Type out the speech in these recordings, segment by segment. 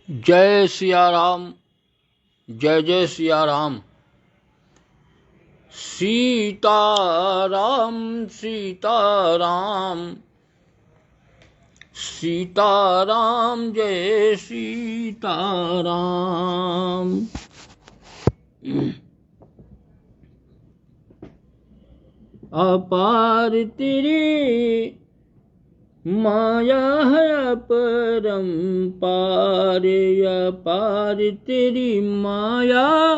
जय सिया राम। जय जय सिया राम। सीताराम सीताराम सीताराम जय सीताराम। अपार तेरी माया है अपरंपार, अपार तेरी माया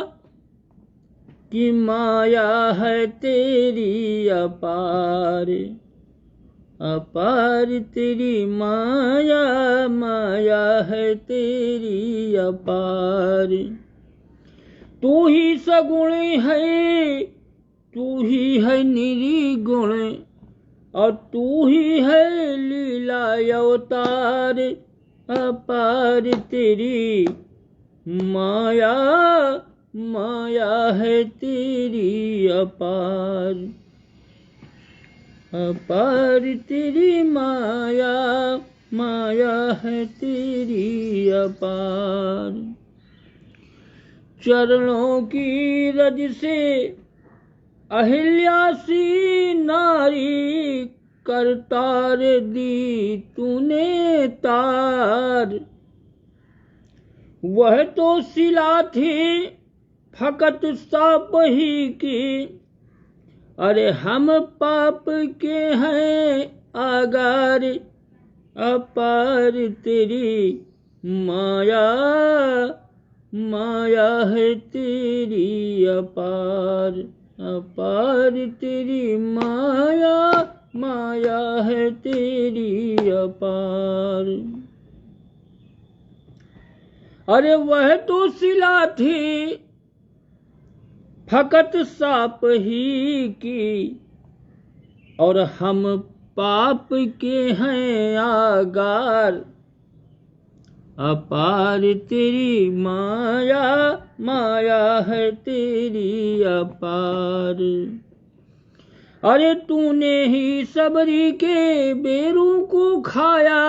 की माया है तेरी अपार, अपार तेरी माया माया है तेरी अपार। तू ही सगुण है, तू ही है निर्गुण, और तू ही है लीला अवतार, अपार तेरी माया माया है तेरी अपार, अपार तेरी माया माया है तेरी अपार। चरणों की रज से अहिल्यासी नारी करतार दी तूने तार, वह तो शिला थी फकत साप ही की, अरे हम पाप के हैं आगार, अपार तेरी माया माया है तेरी अपार, अपार तेरी माया माया है तेरी अपार। अरे वह तो शिला थी फकत साप ही की, और हम पाप के हैं आगार, अपार तेरी माया माया है तेरी अपार। अरे तूने ही सबरी के बेरों को खाया,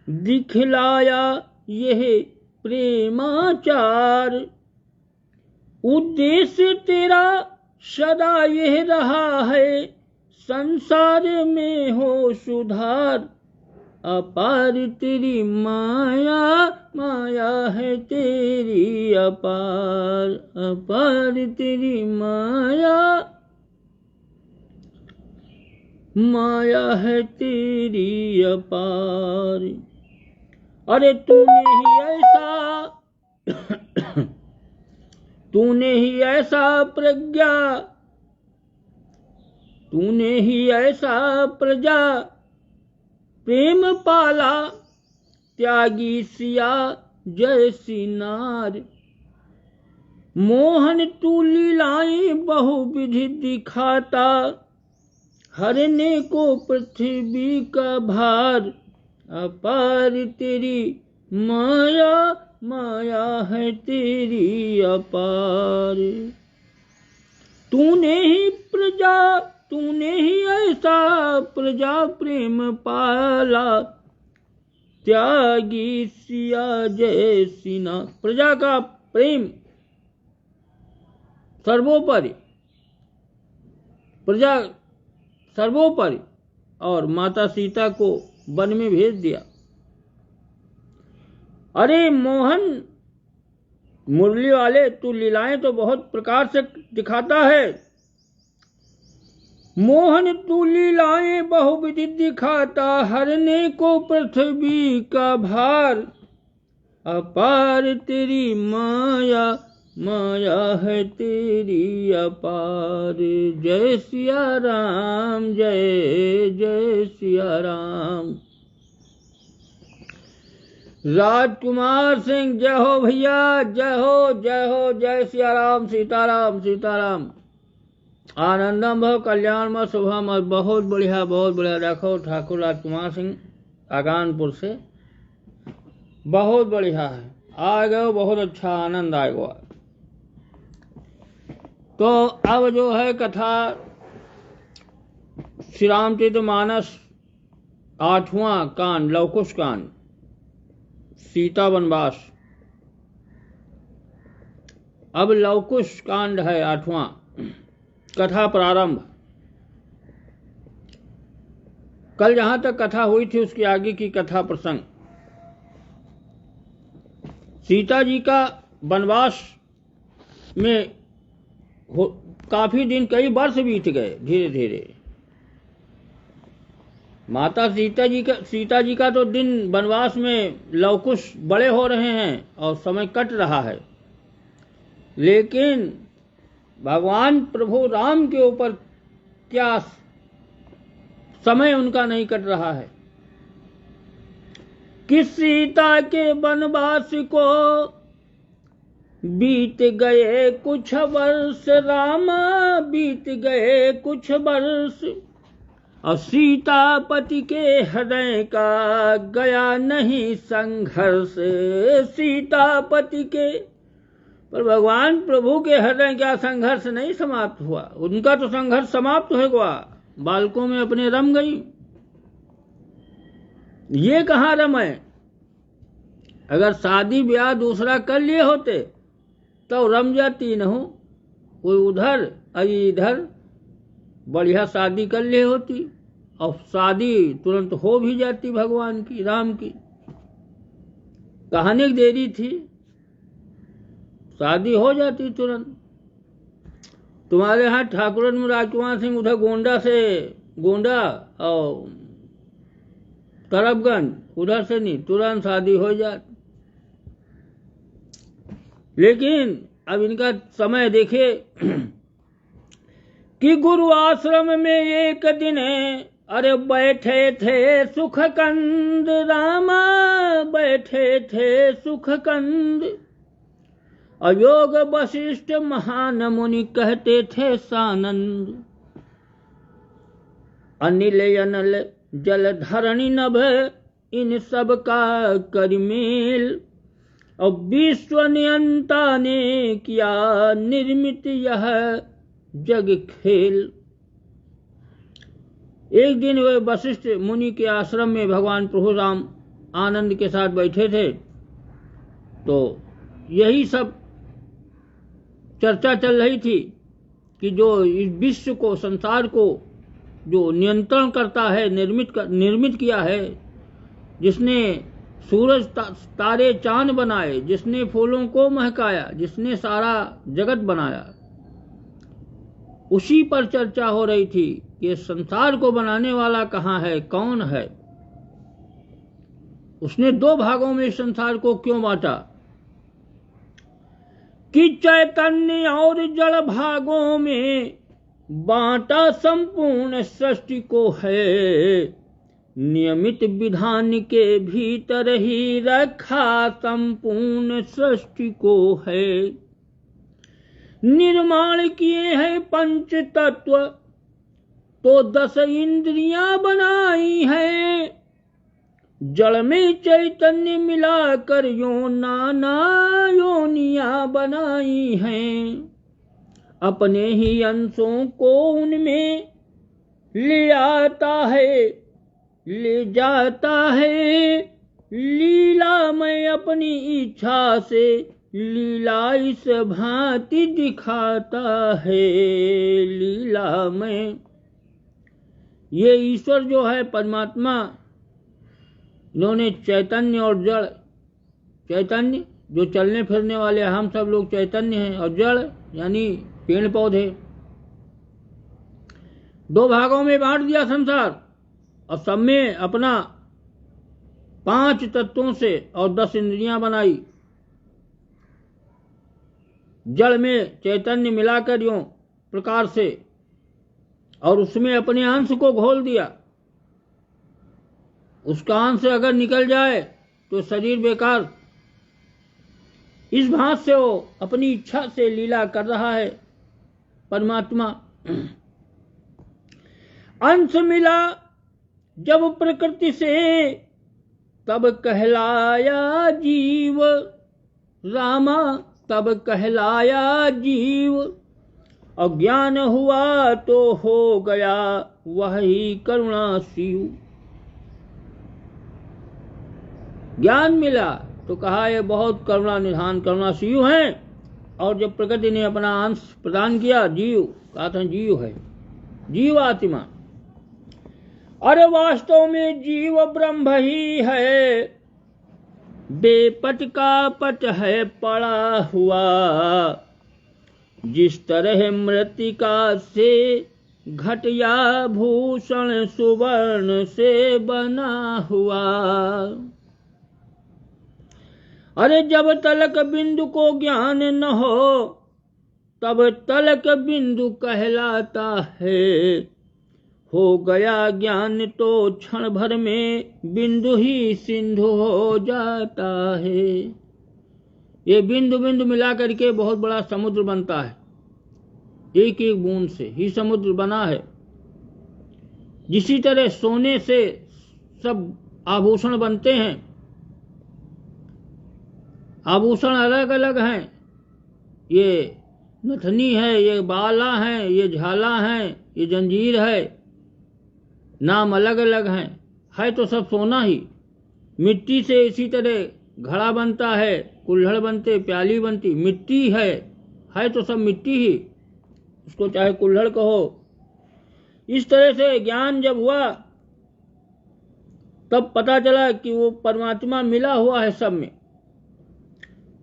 दिखलाया यह प्रेमाचार, उद्देश्य तेरा सदा यह रहा है संसार में हो सुधार, अपार तेरी माया माया है तेरी अपार, अपार तेरी माया माया है तेरी अपार। अरे तूने ही ऐसा प्रज्ञा, तूने ही ऐसा प्रजा प्रेम पाला, त्यागी सिया जैसी नार, मोहन तू लीलाएं बहुविधि दिखाता, हरने को पृथ्वी का भार, अपार तेरी माया माया है तेरी अपार। तूने ही ऐसा प्रजा प्रेम पाला, त्यागी सिया जैसी ना, प्रजा का प्रेम सर्वोपरि, प्रजा सर्वोपरि, और माता सीता को वन में भेज दिया। अरे मोहन मुरली वाले, तू लीलाएं तो बहुत प्रकार से दिखाता है, मोहन तू लीलाएं बहुविधि दिखाता, हरने को पृथ्वी का भार, अपार तेरी माया माया है तेरी अपार। जय सिया राम जय जय सिया राम। राजकुमार सिंह जय हो भैया, जय हो जय हो, जय सिया राम सीताराम सीताराम। आनंदम भव कल्याण में शुभम। बहुत बढ़िया देखो ठाकुर राजकुमार सिंह आगानपुर से बहुत बढ़िया है, आ गए, बहुत अच्छा आनंद आएगा। तो अब जो है कथा श्री रामचरितमानस 8वां कांड लवकुश कांड सीता वनवास। अब लवकुश कांड है 8वां, कथा प्रारंभ। कल जहां तक कथा हुई थी उसके आगे की कथा प्रसंग। सीता जी का वनवास में काफी दिन, कई वर्ष बीत गए धीरे धीरे। माता सीता जी का तो दिन वनवास में लवकुश बड़े हो रहे हैं और समय कट रहा है, लेकिन भगवान प्रभु राम के ऊपर क्या समय उनका नहीं कट रहा है कि सीता के वनवास को बीत गए कुछ वर्ष, रामा बीत गए कुछ वर्ष, और सीतापति के हृदय का गया नहीं संघर्ष। सीतापति के, पर भगवान प्रभु के हृदय का संघर्ष नहीं समाप्त हुआ। उनका तो संघर्ष समाप्त हो गया, बालकों में अपने रम गई। ये कहाँ रमे? अगर शादी ब्याह दूसरा कर लिए होते तो रम जाती न हो, कोई उधर अभी इधर बढ़िया शादी कर लिए होती और शादी तुरंत हो भी जाती भगवान की, राम की। कहानी देरी थी, शादी हो जाती तुरंत। तुम्हारे यहाँ ठाकुरन में राजकुमार सिंह उधर गोंडा और तरफगंज उधर से नहीं, तुरंत शादी हो जाती। लेकिन अब इनका समय देखे कि गुरु आश्रम में एक दिन अरे बैठे थे सुखकंद, रामा बैठे थे सुखकंद, अयोग वशिष्ठ महान मुनि कहते थे सानंद, अनिल अनल जल धरणी नभ इन सब का करमेल, और विश्व नियंता ने किया निर्मित यह जग खेल। एक दिन वे वशिष्ठ मुनि के आश्रम में भगवान प्रभु राम आनंद के साथ बैठे थे, तो यही सब चर्चा चल रही थी कि जो इस विश्व को, संसार को जो नियंत्रण करता है, निर्मित किया है, जिसने सूरज तारे चांद बनाए, जिसने फूलों को महकाया, जिसने सारा जगत बनाया, उसी पर चर्चा हो रही थी कि संसार को बनाने वाला कहाँ है, कौन है। उसने 2 भागों में संसार को क्यों बांटा कि चैतन्य और जड़ भागों में बांटा संपूर्ण सृष्टि को है, नियमित विधान के भीतर ही रखा संपूर्ण सृष्टि को है। निर्माण किए हैं पंच तत्व तो 10 इंद्रियां बनाई है, जड़ में चैतन्य मिलाकर यो नाना योनियां बनाई हैं, अपने ही अंशों को उनमें ले आता है, ले जाता है, लीला में अपनी इच्छा से लीला इस भांति दिखाता है, लीला में। ये ईश्वर जो है परमात्मा, इन्होंने चैतन्य और जड़, चैतन्य जो चलने फिरने वाले, हम सब लोग चैतन्य हैं, और जड़ यानी पेड़ पौधे, 2 भागों में बांट दिया संसार, और सब में अपना 5 तत्वों से और 10 इंद्रियां बनाई। जड़ में चैतन्य मिलाकर यूं प्रकार से, और उसमें अपने अंश को घोल दिया। उसका अंश अगर निकल जाए तो शरीर बेकार। इस भांति से वो अपनी इच्छा से लीला कर रहा है परमात्मा। अंश मिला जब प्रकृति से तब कहलाया जीव, रामा तब कहलाया जीव, अज्ञान हुआ तो हो गया वही करुणा शिव। ज्ञान मिला तो कहा ये बहुत करुणा निधान करुणाशीयु हैं। और जब प्रकृति ने अपना अंश प्रदान किया, जीव कहा था जीव है, जीव आत्मा। अरे वास्तव में जीव ब्रह्म ही है, बेपट का पट है पड़ा हुआ। जिस तरह मृत्तिका से घट या भूषण सुवर्ण से बना हुआ। अरे जब तलक बिंदु को ज्ञान न हो, तब तलक बिंदु कहलाता है। हो गया ज्ञान तो क्षण भर में बिंदु ही सिंधु हो जाता है। ये बिंदु बिंदु मिला करके बहुत बड़ा समुद्र बनता है। एक एक बूंद से ही समुद्र बना है। जिसी तरह सोने से सब आभूषण बनते हैं, आभूषण अलग अलग हैं। ये नथनी है, ये बाला है, ये झाला है, ये जंजीर है, नाम अलग अलग हैं, है तो सब सोना ही। मिट्टी से इसी तरह घड़ा बनता है, कुल्हड़ बनते, प्याली बनती, मिट्टी है तो सब मिट्टी ही, उसको चाहे कुल्हड़ कहो। इस तरह से ज्ञान जब हुआ तब पता चला कि वो परमात्मा मिला हुआ है सब में।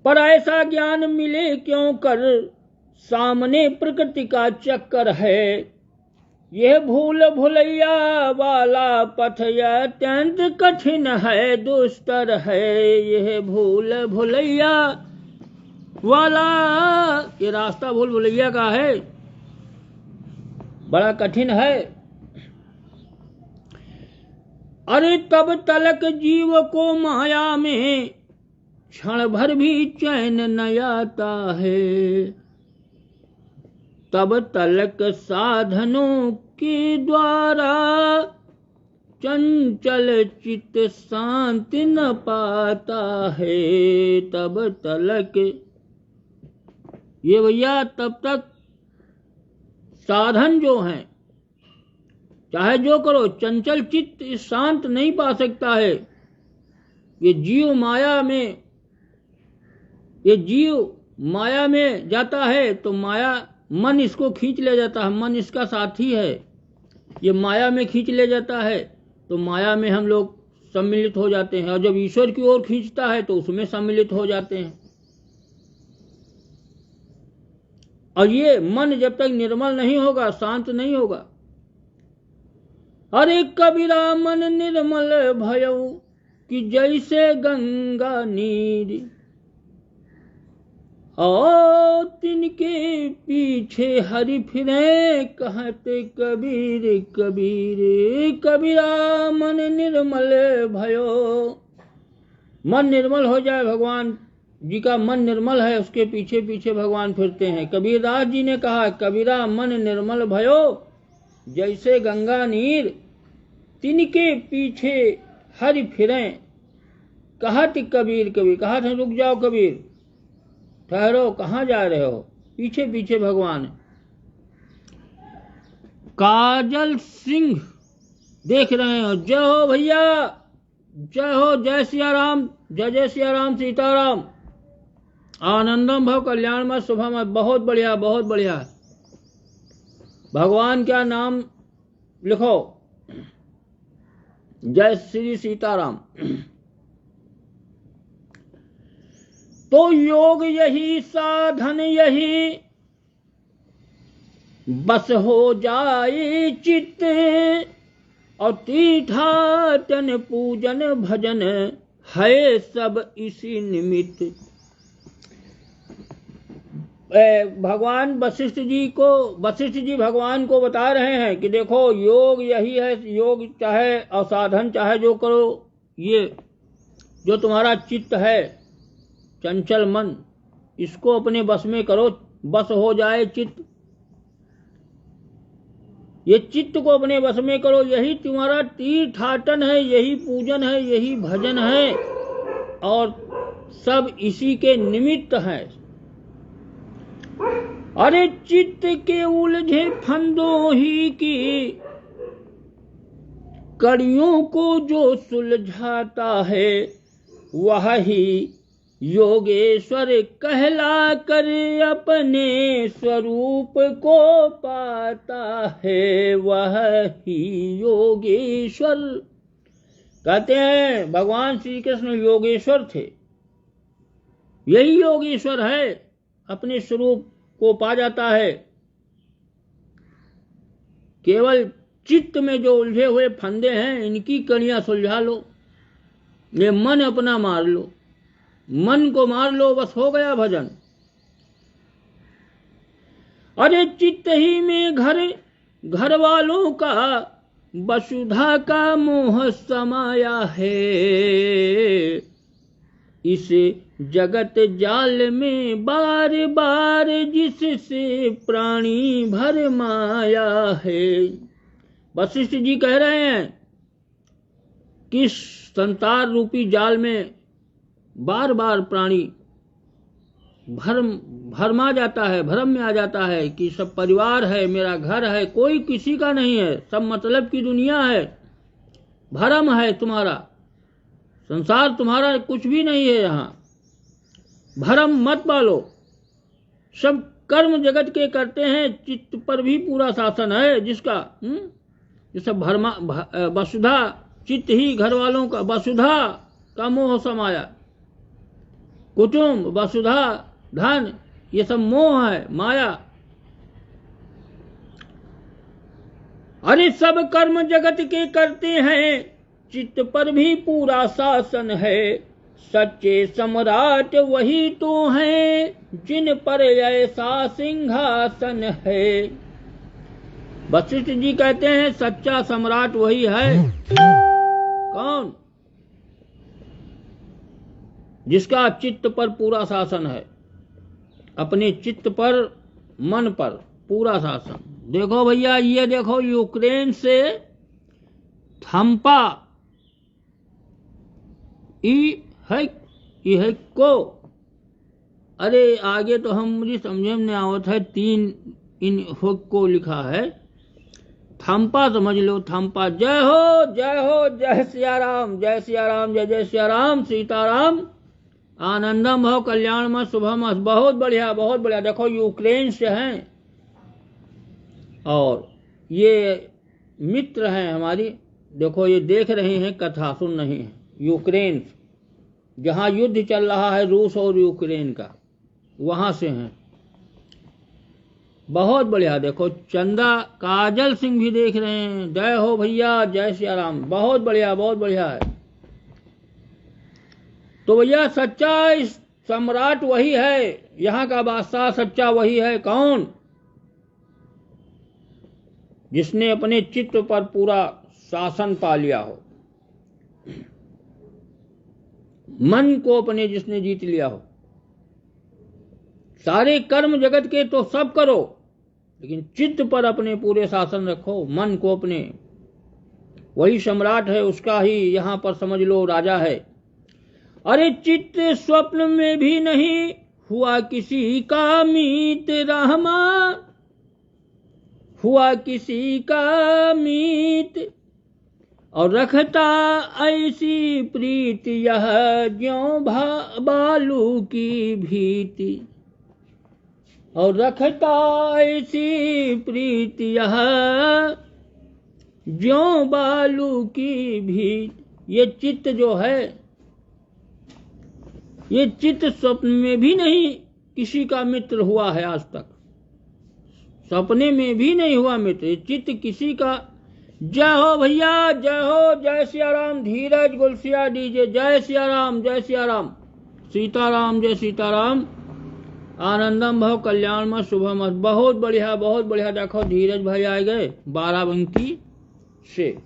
पर ऐसा ज्ञान मिले क्यों कर, सामने प्रकृति का चक्कर है। यह भूल भुलैया वाला पथ अत्यंत कठिन है, दुस्तर है। यह भूल भुलैया वाला, ये रास्ता भूल भुलैया का है, बड़ा कठिन है। अरे तब तलक जीव को माया में क्षण भर भी चैन न आता है। तब तलक साधनों के द्वारा चंचल चित्त शांति न पाता है। तब तलक, ये भैया तब तक साधन जो हैं, चाहे जो करो, चंचल चित्त शांत नहीं पा सकता है। ये जीव माया में जाता है तो माया, मन इसको खींच ले जाता है। मन इसका साथी है, ये माया में खींच ले जाता है तो माया में हम लोग सम्मिलित हो जाते हैं। और जब ईश्वर की ओर खींचता है तो उसमें सम्मिलित हो जाते हैं। और ये मन जब तक निर्मल नहीं होगा, शांत नहीं होगा। अरे कबीरा मन निर्मल भयो कि जैसे गंगा नीर, और तिनके पीछे हरि फिरे कहते कबीर कबीर। कबीरा मन निर्मल भयो, मन निर्मल हो जाए, भगवान जी का मन निर्मल है, उसके पीछे पीछे भगवान फिरते हैं। कबीरदास जी ने कहा, कबीरा मन निर्मल भयो जैसे गंगा नीर, तिनके पीछे हरि फिरे कहत कबीर कबीर। कहा था रुक जाओ कबीर, ठहरो, कहाँ जा रहे हो, पीछे पीछे भगवान। काजल सिंह देख रहे हो, जय हो भैया, जय हो, जय सिया राम, जय जय सिया राम, सीताराम। आनंदम भव कल्याणमय शुभमय। बहुत बढ़िया, बहुत बढ़िया। भगवान क्या नाम लिखो, जय श्री सीताराम। तो योग यही, साधन यही, बस हो जाए चित्त, और तीर्थाटन पूजन भजन है सब इसी निमित्त। भगवान वशिष्ठ जी भगवान को बता रहे हैं कि देखो योग यही है, योग चाहे और साधन चाहे जो करो, ये जो तुम्हारा चित्त है, चंचल मन, इसको अपने बस में करो, बस हो जाए चित्त। ये चित्त को अपने बस में करो, यही तुम्हारा तीर्थाटन है, यही पूजन है, यही भजन है, और सब इसी के निमित्त है। अरे चित्त के उलझे फंदों ही की कड़ियों को जो सुलझाता है, वह ही योगेश्वर कहला कर अपने स्वरूप को पाता है। वह ही योगेश्वर, कहते हैं भगवान श्री कृष्ण योगेश्वर थे। यही योगेश्वर है, अपने स्वरूप को पा जाता है। केवल चित्त में जो उलझे हुए फंदे हैं, इनकी कड़ियां सुलझा लो। ये मन अपना मार लो, मन को मार लो, बस हो गया भजन। अरे चित्त ही में घर वालों का वसुधा का मोह समाया है। इस जगत जाल में बार बार जिससे प्राणी भर माया है। वशिष्ठ जी कह रहे हैं कि संसार रूपी जाल में बार बार प्राणी भरमा जाता है, भ्रम में आ जाता है कि सब परिवार है, मेरा घर है, कोई किसी का नहीं है, सब मतलब की दुनिया है, भ्रम है तुम्हारा, संसार तुम्हारा कुछ भी नहीं है। यहाँ भ्रम मत पालो, सब कर्म जगत के करते हैं, चित्त पर भी पूरा शासन है जिसका। ये सब वसुधा, चित्त ही घर वालों का, वसुधा का मोह समाया, कुटुंब, वसुधा, धन, ये सब मोह है, माया। अरे सब कर्म जगत के करते हैं, चित्त पर भी पूरा शासन है। सच्चे सम्राट वही तो हैं, जिन पर ऐसा सिंहासन है। वशिष्ठ जी कहते हैं सच्चा सम्राट वही है। कौन? जिसका चित्त पर पूरा शासन है, अपने चित्त पर, मन पर पूरा शासन। देखो भैया, ये देखो यूक्रेन से थम्पा है को, अरे आगे तो हम मुझे समझे में नहीं आवत है, 3 इन को लिखा है, थम्पा समझ लो, थम्पा। जय हो जय हो, जय सिया राम, जय सिया राम, जय जय सिया राम, सीताराम, आनंदम भव, कल्याण मत, शुभम मत। बहुत बढ़िया, बहुत बढ़िया। देखो यूक्रेन से हैं और ये मित्र हैं हमारी। देखो ये देख रहे हैं कथा, सुन रहे हैं। यूक्रेन, जहां युद्ध चल रहा है रूस और यूक्रेन का, वहां से हैं। बहुत बढ़िया। देखो चंदा काजल सिंह भी देख रहे हैं। जय हो भैया, जय सिया राम। बहुत बढ़िया, बहुत बढ़िया है। तो भैया सच्चा सम्राट वही है, यहाँ का बादशाह सच्चा वही है। कौन? जिसने अपने चित्त पर पूरा शासन पा लिया हो, मन को अपने जिसने जीत लिया हो। सारे कर्म जगत के तो सब करो, लेकिन चित्त पर अपने पूरे शासन रखो, मन को अपने। वही सम्राट है, उसका ही यहाँ पर समझ लो राजा है। अरे चित्त स्वप्न में भी नहीं हुआ किसी का मीत रहमा, हुआ किसी का मीत। और रखता ऐसी प्रीति यह ज्यों बालू की भीति। और रखता ऐसी प्रीति यह ज्यों बालू की भीति। ये चित्त जो है, ये चित्त स्वप्न में भी नहीं किसी का मित्र हुआ है आज तक, सपने में भी नहीं हुआ मित्र। ये चित्त किसी का। जय हो भैया, जय हो, जय सिया राम। धीरज गुलसिया डीजे, जय सिया राम, जय सिया राम, सीताराम, जय सीताराम, आनंदम भव, कल्याण मत, शुभम मत। बहुत बढ़िया, बहुत बढ़िया। देखो धीरज भाई आ गए बाराबंकी से,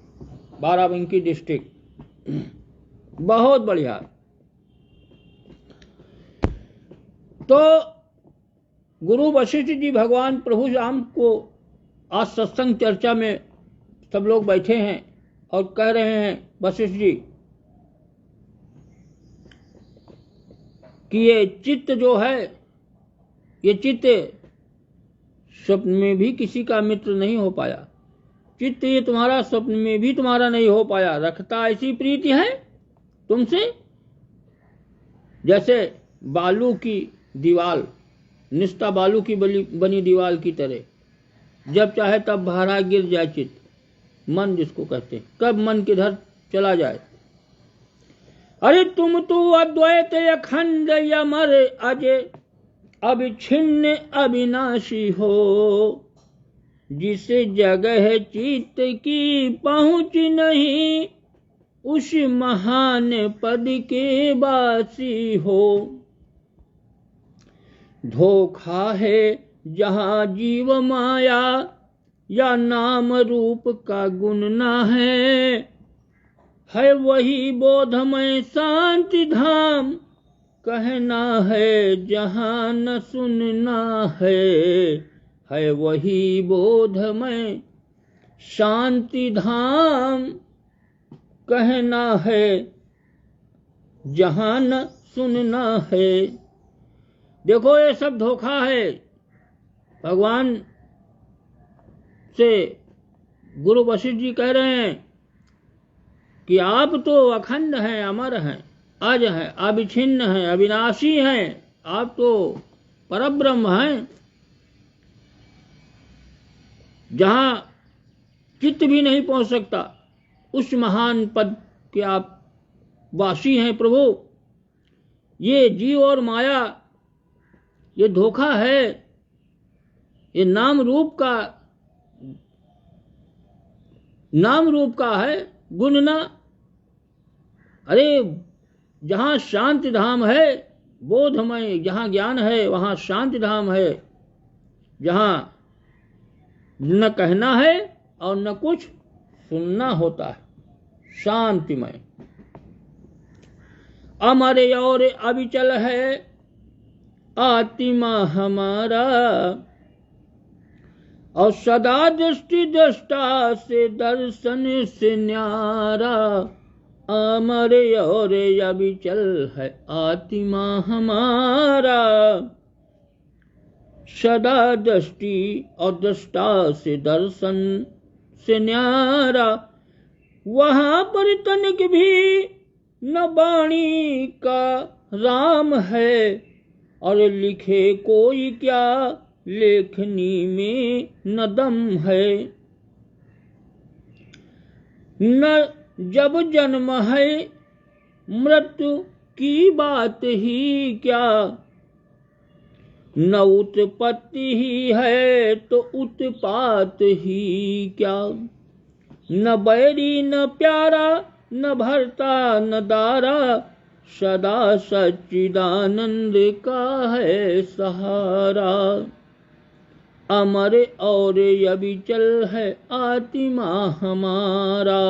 बाराबंकी डिस्ट्रिक्ट। बहुत बढ़िया। तो गुरु वशिष्ठ जी भगवान प्रभु राम को आज सत्संग चर्चा में सब लोग बैठे हैं और कह रहे हैं वशिष्ठ जी कि ये चित्त जो है, ये चित्त स्वप्न में भी किसी का मित्र नहीं हो पाया। चित्त ये तुम्हारा स्वप्न में भी तुम्हारा नहीं हो पाया। रखता ऐसी प्रीति है तुमसे जैसे बालू की दीवाल, निस्ता बालू की बनी दीवाल की तरह, जब चाहे तब भारा गिर जाए चित्त, मन जिसको कहते हैं, कब मन किधर चला जाए। अरे तुम तो अद्वैत अखंड अमर अजय अविच्छिन्न अविनाशी हो, जिस जगह चित्त की पहुंच नहीं उस महान पद के वासी हो। धोखा है जहाँ जीव माया या नाम रूप का गुण ना है वही बोधमय शांति धाम, कहना है जहाँ न सुनना है वही बोधमय शांति धाम, कहना है जहाँ न सुनना है। देखो ये सब धोखा है। भगवान से गुरु वशिष्ठ जी कह रहे हैं कि आप तो अखंड हैं, अमर हैं, अज हैं, अविच्छिन्न हैं, अविनाशी हैं, आप तो परब्रह्म हैं, जहां चित्त भी नहीं पहुंच सकता उस महान पद के आप वासी हैं प्रभु। ये जीव और माया ये धोखा है, ये नाम रूप का है, गुण ना। अरे जहां शांति धाम है बोधमय, जहां ज्ञान है वहां शांति धाम है, जहां न कहना है और न कुछ सुनना होता है, शांतिमय। अमर और अविचल है आत्मा हमारा, और सदा दृष्टि दृष्टा से दर्शन से न्यारा। अमर और अविचल है आत्मा हमारा, सदा दृष्टि और दृष्टा से दर्शन से न्यारा। वहां पर तनिक भी न वाणी का राम है, और लिखे कोई क्या लेखनी में न दम है। न जब जन्म है मृत्यु की बात ही क्या, न उत्पत्ति ही है तो उत्पात ही क्या। न बैरी न प्यारा न भरता न दारा, सदा सच्चिदानंद का है सहारा। अमर और अविचल है आत्मा हमारा,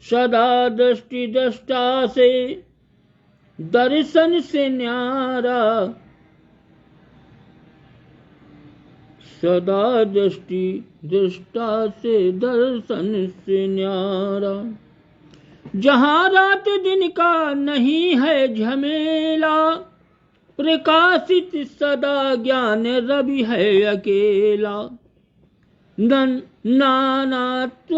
सदा दृष्टि दृष्टा से दर्शन से न्यारा। सदा दृष्टि दृष्टा से दर्शन से न्यारा। जहाँ रात दिन का नहीं है झमेला, प्रकाशित सदा ज्ञान रवि है अकेला। नानात्व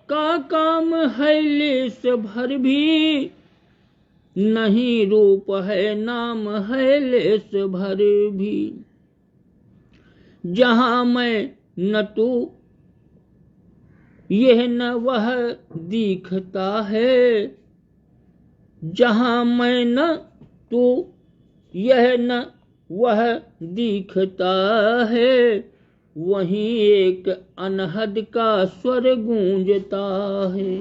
का काम है लेस भर भी, नहीं रूप है नाम है लेस भर भी। जहाँ मैं न तू यह न वह दिखता है, जहाँ मैं न तू यह न वह दिखता है, वहीं एक अनहद का स्वर गूंजता है।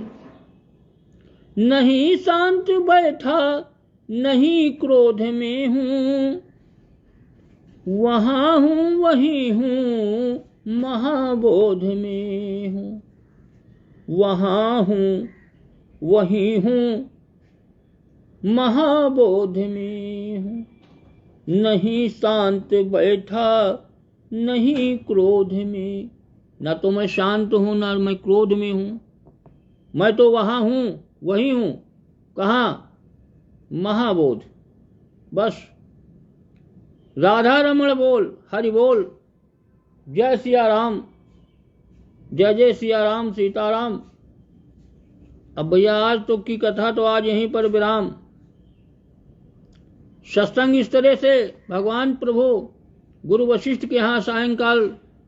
नहीं शांत बैठा नहीं क्रोध में हूँ, वहाँ हूँ वहीं हूँ महाबोध में हूँ। वहाँ हूँ वहीं हूँ महाबोध में हूँ। नहीं शांत बैठा नहीं क्रोध में, न तो मैं शांत हूँ न मैं क्रोध में हूँ, मैं तो वहाँ हूँ वहीं हूँ। कहाँ? महाबोध। बस राधा रमण बोल, हरि बोल, जय सिया राम, जय जय सिया राम, सीताराम। अब भैया आज तो की कथा तो आज यहीं पर विराम। सत्संग इस तरह से भगवान प्रभु गुरु वशिष्ठ के यहाँ सायंकाल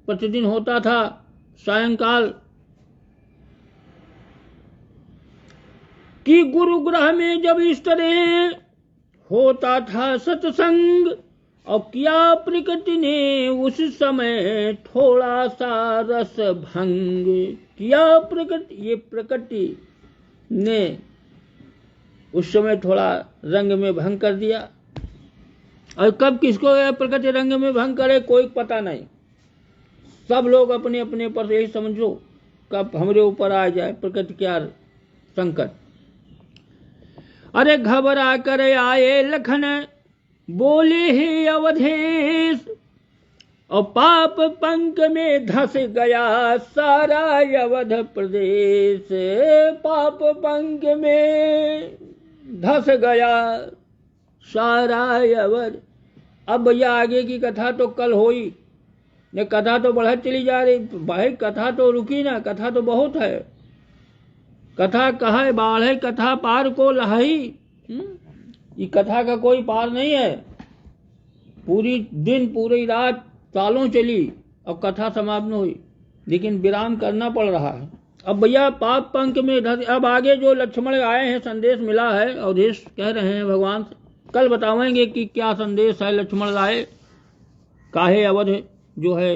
प्रतिदिन होता था। सायंकाल कि गुरुगृह में जब इस तरह होता था सत्संग, और किया प्रकृति ने उस समय थोड़ा सा रस भंग। किया प्रकृति, ये प्रकृति ने उस समय थोड़ा रंग में भंग कर दिया। और कब किसको प्रकृति रंग में भंग करे कोई पता नहीं। सब लोग अपने अपने पर यही समझो कब हमरे ऊपर आ जाए प्रकृति क्या संकट। अरे घबरा कर आए लखन बोले हे अवधेश, और पाप पंक में धस गया सारा अवध प्रदेश। पाप पंक में धस गया सारा अवध। अब भैया आगे की कथा तो कल होई, ने कथा तो बढ़त चली जा रही भाई, कथा तो रुकी ना, कथा तो बहुत है। कथा कहा बाढ़ कथा पार को लहाई। ये कथा का कोई पार नहीं है। पूरी दिन पूरी रात सालों चली और कथा समाप्त न हुई, लेकिन विराम करना पड़ रहा है। अब भैया पाप पंक में अब आगे जो लक्ष्मण आए हैं संदेश मिला है, अवधेश कह रहे हैं भगवान से, कल बतावेंगे कि क्या संदेश है लक्ष्मण लाए, काहे अवध जो है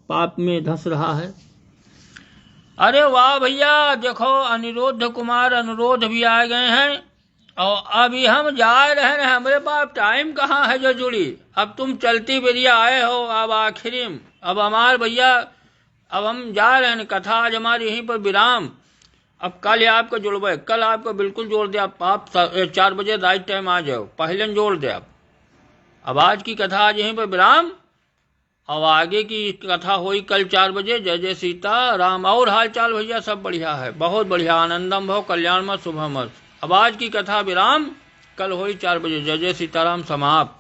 पाप में धंस रहा है। अरे वाह भैया, देखो अनिरुद्ध कुमार अनुरोध भी आ गए हैं, और अभी हम जा रहे हैं, हमारे पास टाइम कहाँ है जो जुड़ी। अब तुम चलती बेरिया आए हो, अब आखिरी अब हमारे भैया अब हम जा रहे हैं, कथा आज हमारी यहीं पर विराम। अब कल आपको जुड़वे, कल आपको बिल्कुल जोड़ दे, आप 4 बजे राइट टाइम आ जाओ, पहले जोड़ दे आप। अब आज की कथा आज यहीं पर विराम, और आगे की कथा हुई कल 4 बजे। जय जय सीता राम। और हाल चाल भैया सब बढ़िया है, बहुत बढ़िया, आनंदम भव कल्याण मत शुभम मत। अब आज की कथा विराम, कल हुई 4 बजे। जय जय सीताराम समाप्त।